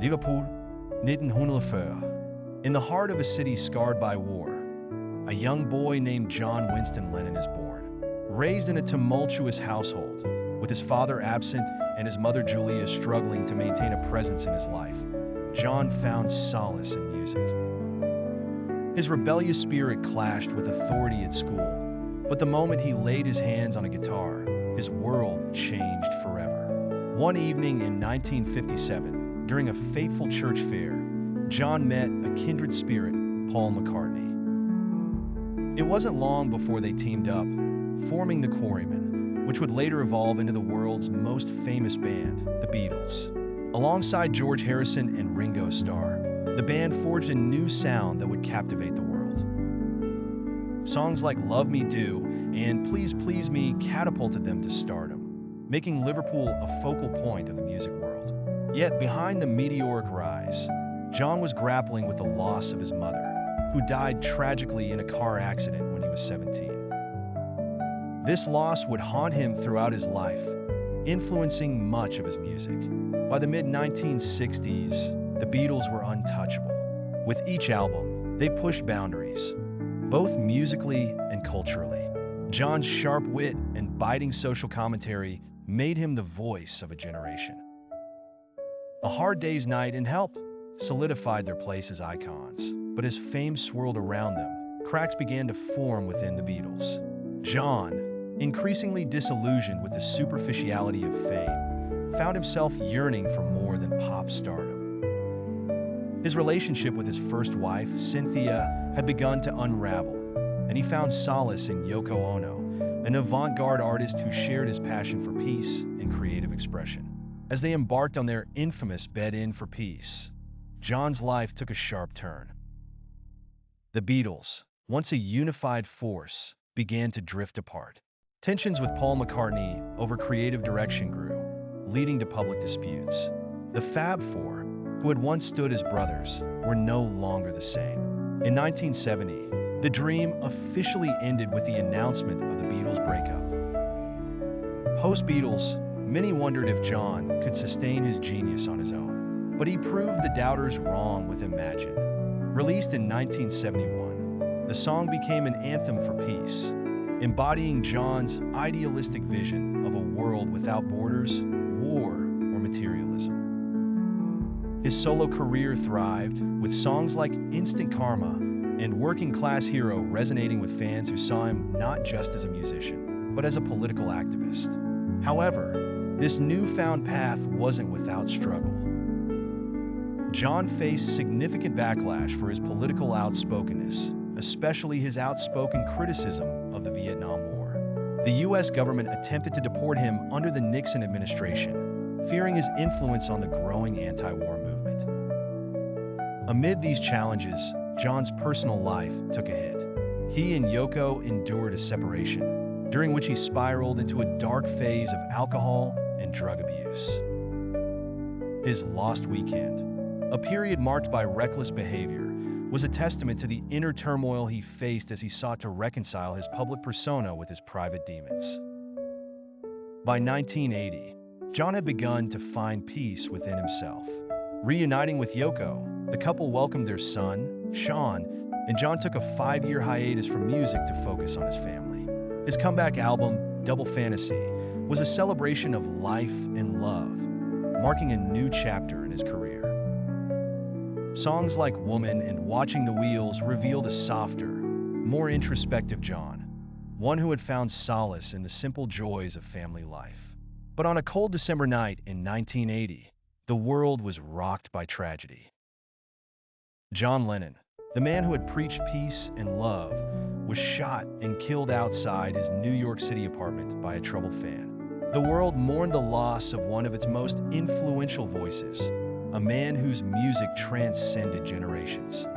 Liverpool, 1940. In the heart of a city scarred by war, a young boy named John Winston Lennon is born. Raised in a tumultuous household, with his father absent and his mother Julia struggling to maintain a presence in his life, John found solace in music. His rebellious spirit clashed with authority at school, but the moment he laid his hands on a guitar, his world changed forever. One evening in 1957, during a fateful church fair, John met a kindred spirit, Paul McCartney. It wasn't long before they teamed up, forming the Quarrymen, which would later evolve into the world's most famous band, the Beatles. Alongside George Harrison and Ringo Starr, the band forged a new sound that would captivate the world. Songs like Love Me Do and Please Please Me catapulted them to stardom, making Liverpool a focal point of the music world. Yet behind the meteoric rise, John was grappling with the loss of his mother, who died tragically in a car accident when he was 17. This loss would haunt him throughout his life, influencing much of his music. By the mid-1960s, the Beatles were untouchable. With each album, they pushed boundaries, both musically and culturally. John's sharp wit and biting social commentary made him the voice of a generation. A Hard Day's Night and Help solidified their place as icons, but as fame swirled around them, cracks began to form within the Beatles. John, increasingly disillusioned with the superficiality of fame, found himself yearning for more than pop stardom. His relationship with his first wife, Cynthia, had begun to unravel, and he found solace in Yoko Ono, an avant-garde artist who shared his passion for peace and creative expression. As they embarked on their infamous bed-in for peace, John's life took a sharp turn. The Beatles, once a unified force, began to drift apart. Tensions with Paul McCartney over creative direction grew, leading to public disputes. The Fab Four, who had once stood as brothers, were no longer the same. In 1970, the dream officially ended with the announcement of the Beatles' breakup. Post-Beatles, many wondered if John could sustain his genius on his own, but he proved the doubters wrong with Imagine. Released in 1971, the song became an anthem for peace, embodying John's idealistic vision of a world without borders, war, or materialism. His solo career thrived, with songs like Instant Karma and Working Class Hero resonating with fans who saw him not just as a musician, but as a political activist. However, this newfound path wasn't without struggle. John faced significant backlash for his political outspokenness, especially his outspoken criticism of the Vietnam War. The U.S. government attempted to deport him under the Nixon administration, fearing his influence on the growing anti-war movement. Amid these challenges, John's personal life took a hit. He and Yoko endured a separation, during which he spiraled into a dark phase of alcohol and drug abuse. His Lost Weekend, a period marked by reckless behavior, was a testament to the inner turmoil he faced as he sought to reconcile his public persona with his private demons. By 1980, John had begun to find peace within himself. Reuniting with Yoko, the couple welcomed their son, Sean, and John took a 5-year hiatus from music to focus on his family. His comeback album, Double Fantasy, was a celebration of life and love, marking a new chapter in his career. Songs like Woman and Watching the Wheels revealed a softer, more introspective John, one who had found solace in the simple joys of family life. But on a cold December night in 1980, the world was rocked by tragedy. John Lennon, the man who had preached peace and love, was shot and killed outside his New York City apartment by a troubled fan. The world mourned the loss of one of its most influential voices, a man whose music transcended generations.